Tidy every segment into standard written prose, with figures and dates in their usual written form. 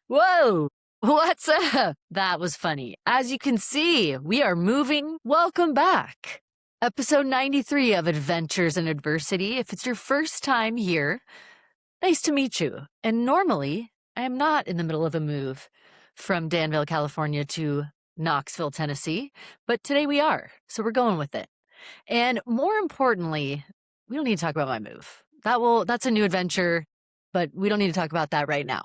Whoa! What's up? That was funny. As you can see, we are moving. Welcome back. Episode 93 of Adventures in Adversity. If it's your first time here, nice to meet you. And normally, I am not in the middle of a move from Danville, California to Knoxville, Tennessee, but today we are, so we're going with it. And more importantly, we don't need to talk about my move. That's a new adventure, but we don't need to talk about that right now.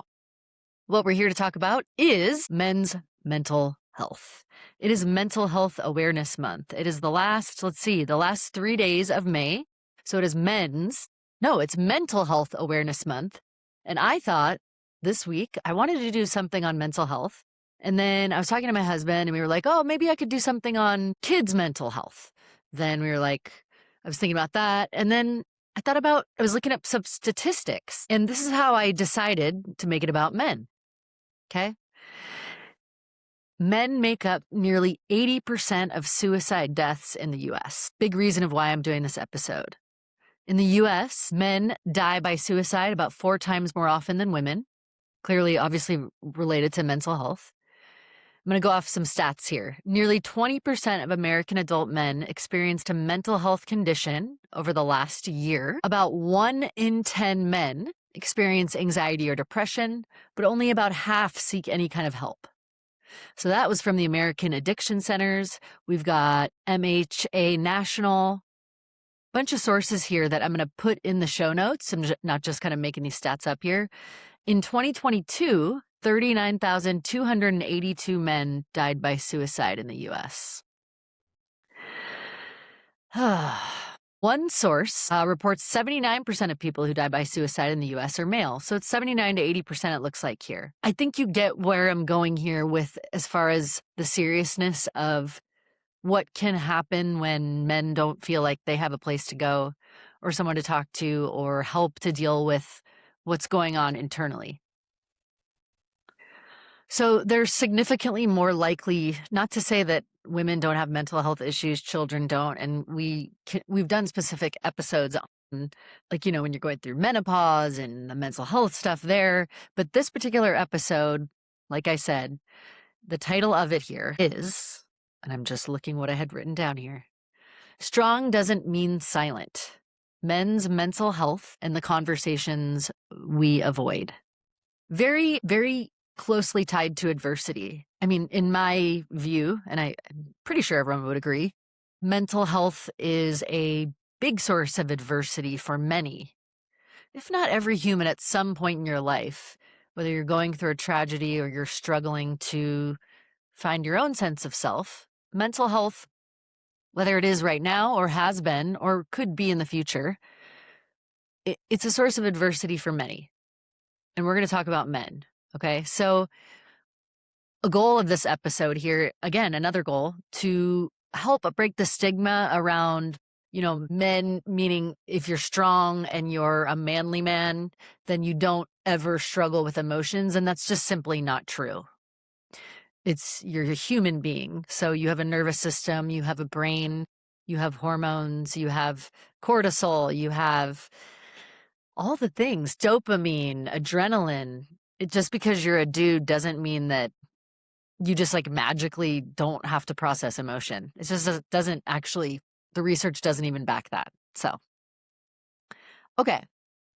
What we're here to talk about is men's mental health. It is Mental Health Awareness Month. It is the last 3 days of May. So it is it's Mental Health Awareness Month. And I thought this week I wanted to do something on mental health. And then I was talking to my husband and we were like, oh, maybe I could do something on kids' mental health. Then we were like, I was thinking about that. And then I was looking up some statistics. And this is how I decided to make it about men. Okay. Men make up nearly 80% of suicide deaths in the US. Big reason of why I'm doing this episode. In the US, men die by suicide about 4 times more often than women. Clearly, obviously related to mental health. I'm going to go off some stats here. Nearly 20% of American adult men experienced a mental health condition over the last year. About 1 in 10 men experience anxiety or depression, but only about half seek any kind of help. So that was from the American Addiction Centers. We've got MHA National, bunch of sources here that I'm going to put in the show notes. I'm not just kind of making these stats up here. In 2022, 39,282 men died by suicide in the U.S. One source reports 79% of people who die by suicide in the U.S. are male. So it's 79 to 80% it looks like here. I think you get where I'm going here with as far as the seriousness of what can happen when men don't feel like they have a place to go or someone to talk to or help to deal with what's going on internally. So they're significantly more likely, not to say that women don't have mental health issues, children don't, and we've done specific episodes on, like, when you're going through menopause and the mental health stuff there. But this particular episode, like I said, the title of it here is, and I'm just looking what I had written down here, Strong Doesn't Mean Silent. Men's Mental Health and the Conversations We Avoid. Very, very closely tied to adversity. I mean, in my view, and I'm pretty sure everyone would agree, mental health is a big source of adversity for many, if not every human at some point in your life, whether you're going through a tragedy or you're struggling to find your own sense of self. Mental health, whether it is right now or has been or could be in the future, it's a source of adversity for many. And we're going to talk about men. Okay, so a goal of this episode here, again, another goal, to help break the stigma around, men, meaning if you're strong and you're a manly man, then you don't ever struggle with emotions. And that's just simply not true. You're a human being. So you have a nervous system, you have a brain, you have hormones, you have cortisol, you have all the things, dopamine, adrenaline. Just because you're a dude doesn't mean that you just magically don't have to process emotion. It just doesn't actually, the research doesn't even back that. So, okay.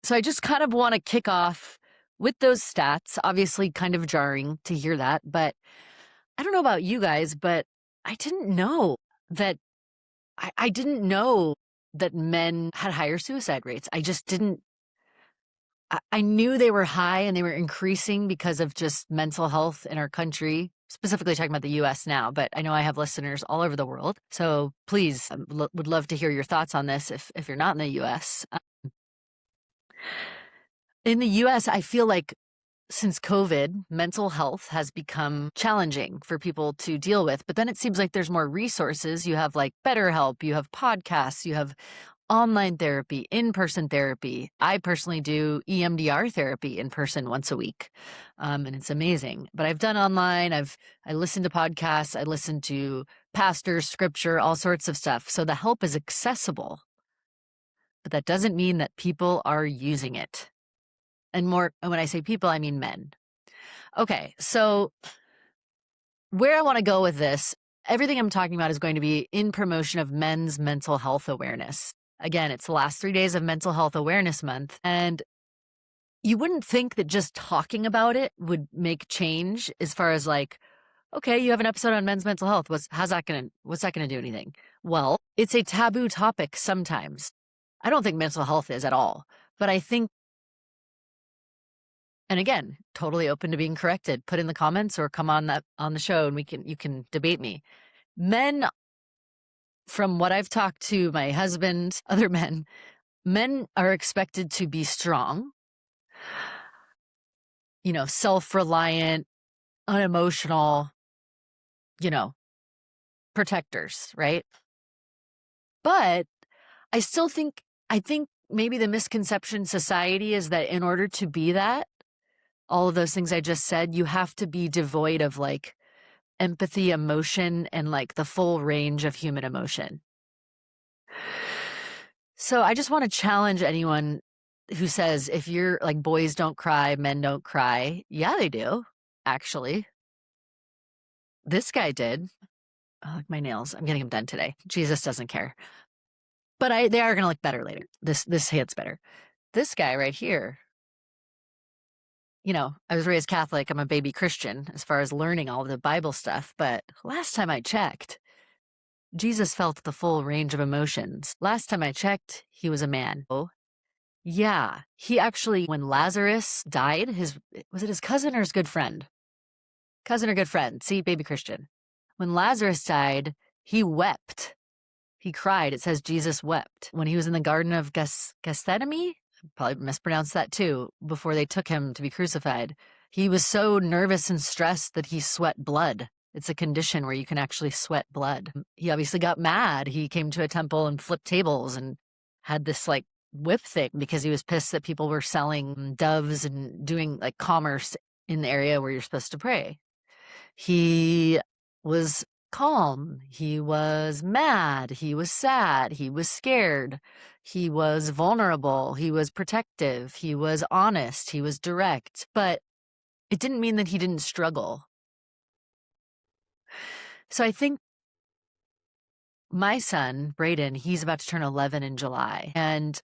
So I just kind of want to kick off with those stats, obviously kind of jarring to hear that, but I don't know about you guys, but I didn't know that, I didn't know that men had higher suicide rates. I just didn't. I knew they were high and they were increasing because of just mental health in our country, specifically talking about the U.S. now, but I know I have listeners all over the world. So please, would love to hear your thoughts on this if you're not in the U.S. In the U.S., I feel like since COVID, mental health has become challenging for people to deal with, but then it seems like there's more resources. You have BetterHelp, you have podcasts, you have online therapy, in-person therapy. I personally do EMDR therapy in person once a week, and it's amazing. But I've done online. I listen to podcasts. I listen to pastors, scripture, all sorts of stuff. So the help is accessible, but that doesn't mean that people are using it. And when I say people, I mean men. Okay, so where I want to go with this, everything I'm talking about is going to be in promotion of men's mental health awareness. Again, it's the last 3 days of Mental Health Awareness Month, and you wouldn't think that just talking about it would make change as far as like, okay, you have an episode on men's mental health. What's that gonna do anything? Well, it's a taboo topic sometimes. I don't think mental health is at all, but I think, and again, totally open to being corrected. Put in the comments or come on the show and you can debate me. Men, from what I've talked to my husband, other men are expected to be strong, self-reliant, unemotional, you know, protectors, right? But I think maybe the misconception in society is that in order to be that, all of those things I just said, you have to be devoid of like empathy, emotion, and like the full range of human emotion. So I just want to challenge anyone who says if you're like boys don't cry, men don't cry. Yeah, they do, actually. This guy did. I like my nails. I'm getting them done today. Jesus doesn't care. But they are gonna look better later. This hits better. This guy right here, I was raised Catholic. I'm a baby Christian as far as learning all of the Bible stuff. But last time I checked, Jesus felt the full range of emotions. Last time I checked, he was a man. Oh, yeah. He actually, when Lazarus died, was it his cousin or his good friend? Cousin or good friend. See, baby Christian. When Lazarus died, he wept. He cried. It says Jesus wept. When he was in the Garden of Gethsemane, probably mispronounced that too, before they took him to be crucified, he was so nervous and stressed that he sweat blood. It's a condition where you can actually sweat blood. He obviously got mad. He came to a temple and flipped tables and had this like whip thing because he was pissed that people were selling doves and doing like commerce in the area where you're supposed to pray. He was calm. He was mad. He was sad. He was scared. He was vulnerable. He was protective. He was honest. He was direct. But it didn't mean that he didn't struggle. So I think my son, Brayden, he's about to turn 11 in July. And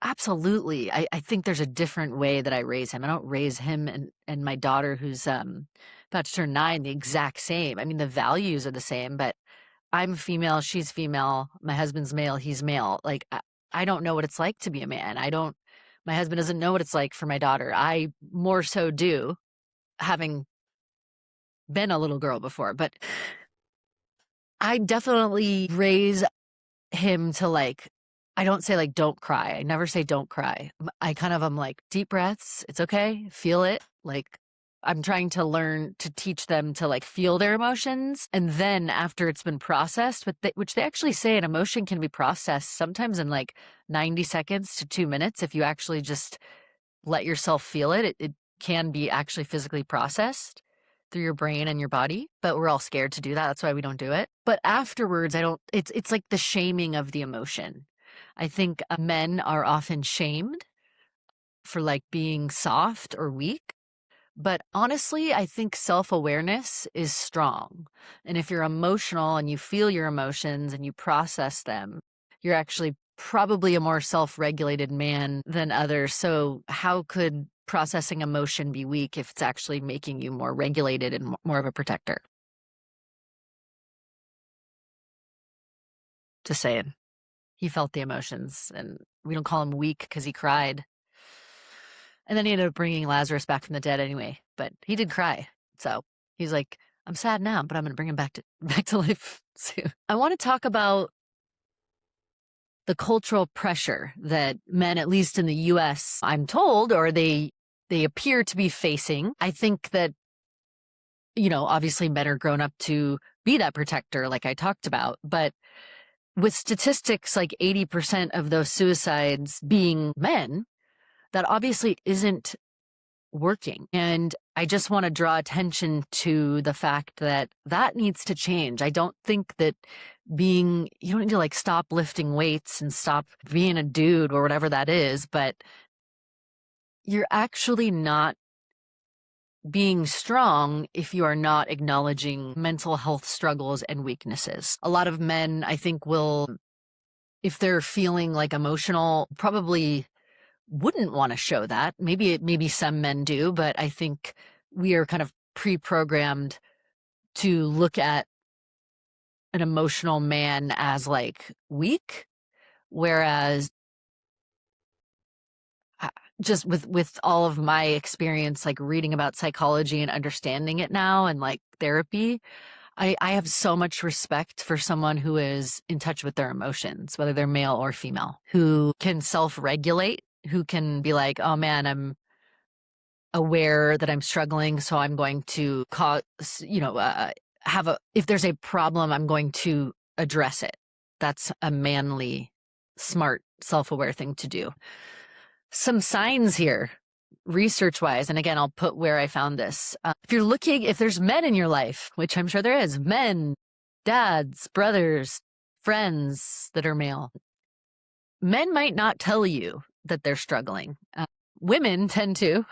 absolutely, I think there's a different way that I raise him. I don't raise him and my daughter, who's about to turn 9, the exact same. I mean, the values are the same, but I'm female, she's female, my husband's male, he's male. Like, I don't know what it's like to be a man. My husband doesn't know what it's like for my daughter. I more so do, having been a little girl before, but I definitely raise him to like, I don't say like, don't cry. I never say don't cry. I kind of am like, deep breaths. It's okay. Feel it. Like, I'm trying to learn to teach them to like feel their emotions. And then after it's been processed, which they actually say an emotion can be processed sometimes in like 90 seconds to 2 minutes. If you actually just let yourself feel it, it can be actually physically processed through your brain and your body, but we're all scared to do that. That's why we don't do it. But afterwards, it's like the shaming of the emotion. I think men are often shamed for like being soft or weak. But honestly, I think self-awareness is strong. And if you're emotional and you feel your emotions and you process them, you're actually probably a more self-regulated man than others. So how could processing emotion be weak if it's actually making you more regulated and more of a protector? Just saying. He felt the emotions, and we don't call him weak because he cried. And then he ended up bringing Lazarus back from the dead anyway, but he did cry. So he's like, I'm sad now, but I'm going to bring him back to life soon. I want to talk about the cultural pressure that men, at least in the US, I'm told, or they appear to be facing. I think that, obviously men are grown up to be that protector, like I talked about, but with statistics like 80% of those suicides being men, that obviously isn't working. And I just want to draw attention to the fact that needs to change. I don't think that you don't need to like stop lifting weights and stop being a dude or whatever that is, but you're actually not being strong if you are not acknowledging mental health struggles and weaknesses. A lot of men, I think, will, if they're feeling like emotional, probably wouldn't want to show that. Maybe some men do, but I think we are kind of pre-programmed to look at an emotional man as like weak, whereas just with all of my experience, like reading about psychology and understanding it now and like therapy, I have so much respect for someone who is in touch with their emotions, whether they're male or female, who can self-regulate, who can be like, oh man, I'm aware that I'm struggling, so I'm going to cause, if there's a problem, I'm going to address it. That's a manly, smart, self-aware thing to do. Some signs here, research-wise, and again, I'll put where I found this. If there's men in your life, which I'm sure there is, men, dads, brothers, friends that are male, men might not tell you that they're struggling. Women tend to,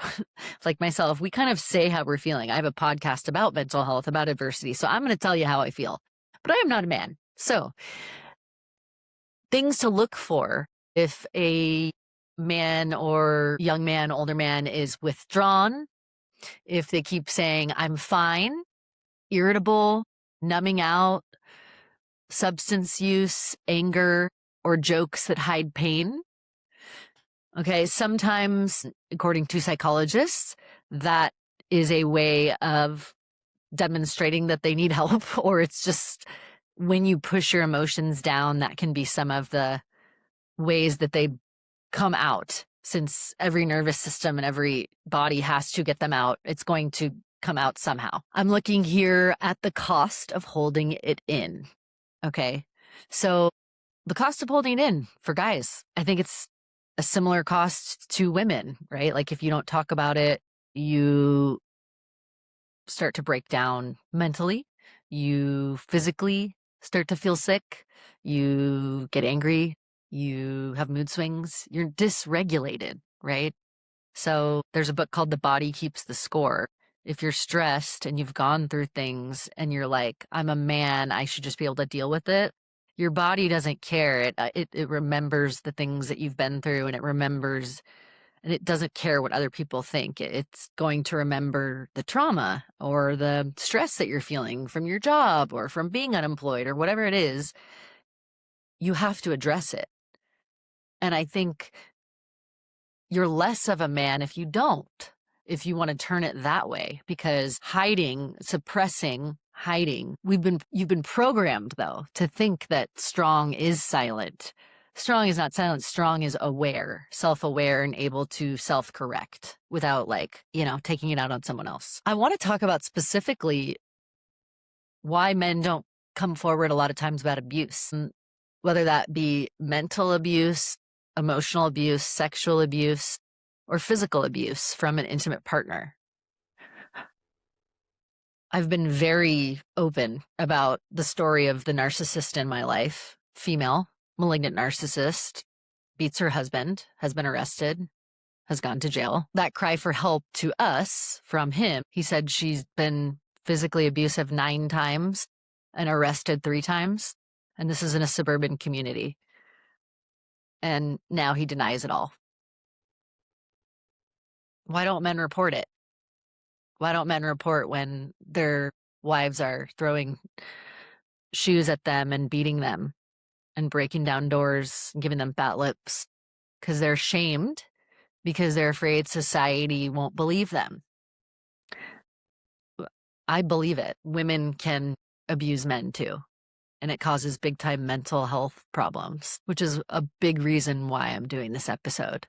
like myself, we kind of say how we're feeling. I have a podcast about mental health, about adversity, so I'm going to tell you how I feel. But I am not a man. So, things to look for if a man or young man, older man is withdrawn, if they keep saying, I'm fine, irritable, numbing out, substance use, anger, or jokes that hide pain. Okay, sometimes, according to psychologists, that is a way of demonstrating that they need help, or it's just when you push your emotions down, that can be some of the ways that they come out. Since every nervous system and every body has to get them out, it's going to come out somehow. I'm looking here at the cost of holding it in. Okay, so the cost of holding it in for guys, I think it's a similar cost to women, right? Like if you don't talk about it, you start to break down mentally, you physically start to feel sick, you get angry, you have mood swings, you're dysregulated, right? So there's a book called The Body Keeps the Score. If you're stressed and you've gone through things and you're like, I'm a man, I should just be able to deal with it. Your body doesn't care. It remembers the things that you've been through, and it remembers, and it doesn't care what other people think. It's going to remember the trauma or the stress that you're feeling from your job or from being unemployed or whatever it is. You have to address it. And I think you're less of a man if you don't, if you want to turn it that way, because hiding, suppressing, hiding, you've been programmed though to think that strong is silent. Strong is not silent. Strong is aware, self-aware, and able to self-correct without taking it out on someone else. I want to talk about specifically why men don't come forward a lot of times about abuse, whether that be mental abuse, emotional abuse, sexual abuse, or physical abuse from an intimate partner. I've been very open about the story of the narcissist in my life, female, malignant narcissist, beats her husband, has been arrested, has gone to jail. That cry for help to us from him, he said she's been physically abusive 9 times and arrested 3 times. And this is in a suburban community. And now he denies it all. Why don't men report it? Why don't men report when their wives are throwing shoes at them and beating them and breaking down doors and giving them fat lips? Because they're shamed, because they're afraid society won't believe them. I believe it. Women can abuse men too. And it causes big time mental health problems, which is a big reason why I'm doing this episode.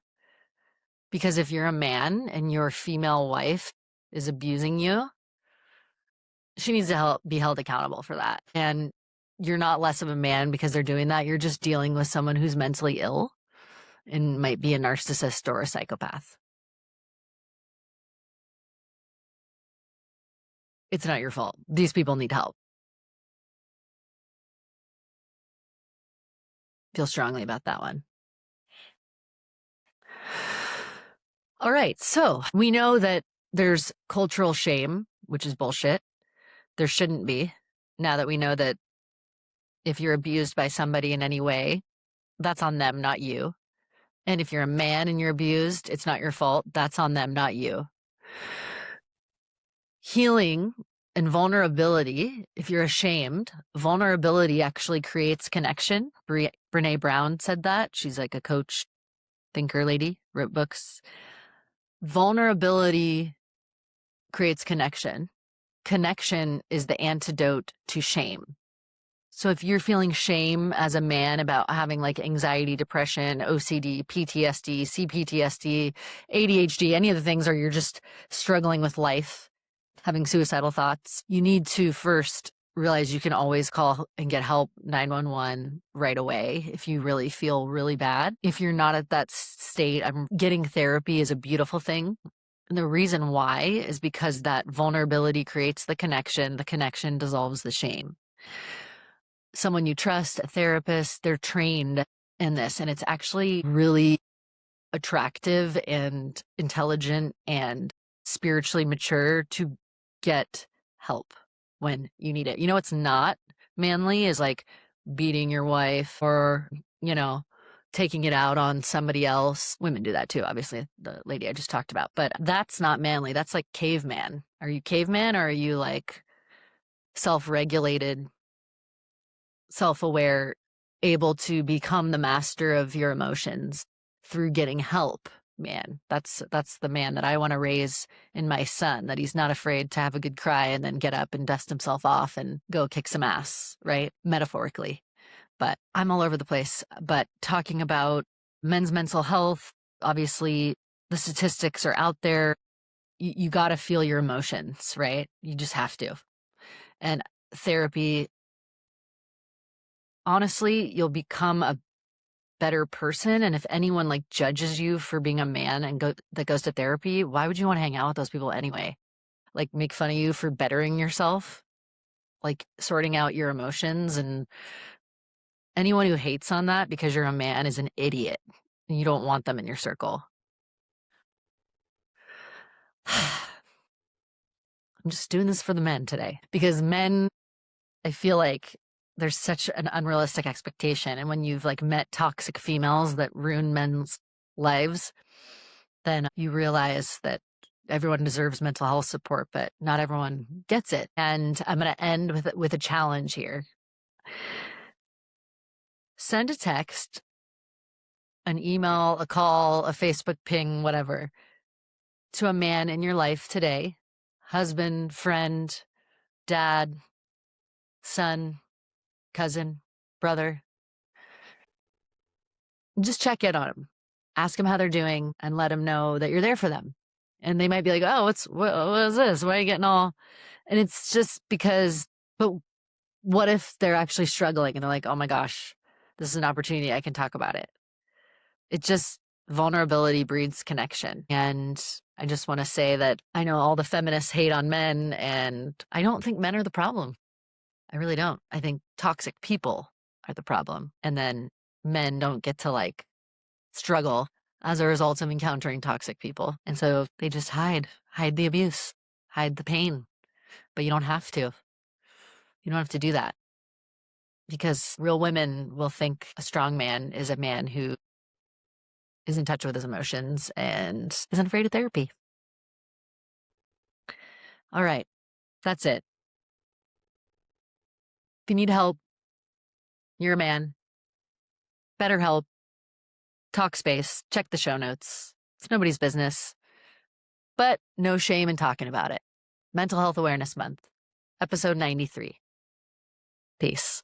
Because if you're a man and your female wife is abusing you, she needs to be held accountable for that. And you're not less of a man because they're doing that. You're just dealing with someone who's mentally ill and might be a narcissist or a psychopath. It's not your fault. These people need help. Feel strongly about that one. All right. So we know that There's cultural shame, which is bullshit. There shouldn't be. Now that we know that if you're abused by somebody in any way, that's on them, not you. And if you're a man and you're abused, it's not your fault. That's on them, not you. Healing and vulnerability, if you're ashamed, vulnerability actually creates connection. Brene Brown said that. She's like a coach, thinker lady, wrote books. Vulnerability creates connection. Connection is the antidote to shame. So if you're feeling shame as a man about having like anxiety, depression, OCD, PTSD, CPTSD, ADHD, any of the things, or you're just struggling with life, having suicidal thoughts, you need to first realize you can always call and get help 911 right away if you really feel really bad. If you're not at that state, getting therapy is a beautiful thing. And the reason why is because that vulnerability creates the connection dissolves the shame. Someone you trust, a therapist, they're trained in this, and it's actually really attractive and intelligent and spiritually mature to get help when you need it. You know, it's not manly is like beating your wife or, you know, taking it out on somebody else. Women do that too, obviously, the lady I just talked about, but that's not manly. That's like caveman. Are you caveman or are you like self-regulated, self-aware, able to become the master of your emotions through getting help? Man, that's the man that I want to raise in my son, that he's not afraid to have a good cry and then get up and dust himself off and go kick some ass, right? Metaphorically. But I'm all over the place. But talking about men's mental health, obviously the statistics are out there. You got to feel your emotions, right? You just have to. And therapy, honestly, you'll become a better person. And if anyone like judges you for being a man and that goes to therapy, why would you want to hang out with those people anyway? Like make fun of you for bettering yourself, like sorting out your emotions. And anyone who hates on that because you're a man is an idiot. And you don't want them in your circle. I'm just doing this for the men today because men, I feel like there's such an unrealistic expectation. And when you've like met toxic females that ruin men's lives, then you realize that everyone deserves mental health support, but not everyone gets it. And I'm going to end with a challenge here. Send a text, an email, a call, a Facebook ping, whatever, to a man in your life today, husband, friend, dad, son, cousin, brother. Just check in on them. Ask them how they're doing and let them know that you're there for them. And they might be like, oh, what is this? Why are you getting all? And it's just because, but what if they're actually struggling and they're like, oh my gosh, this is an opportunity. I can talk about it. It just, vulnerability breeds connection. And I just want to say that I know all the feminists hate on men, and I don't think men are the problem. I really don't. I think toxic people are the problem. And then men don't get to like struggle as a result of encountering toxic people. And so they just hide the abuse, hide the pain. But you don't have to. You don't have to do that, because real women will think a strong man is a man who is in touch with his emotions and isn't afraid of therapy. All right, that's it. If you need help, you're a man, better help, talk space, check the show notes. It's nobody's business, but no shame in talking about it. Mental Health Awareness Month, episode 93. Peace.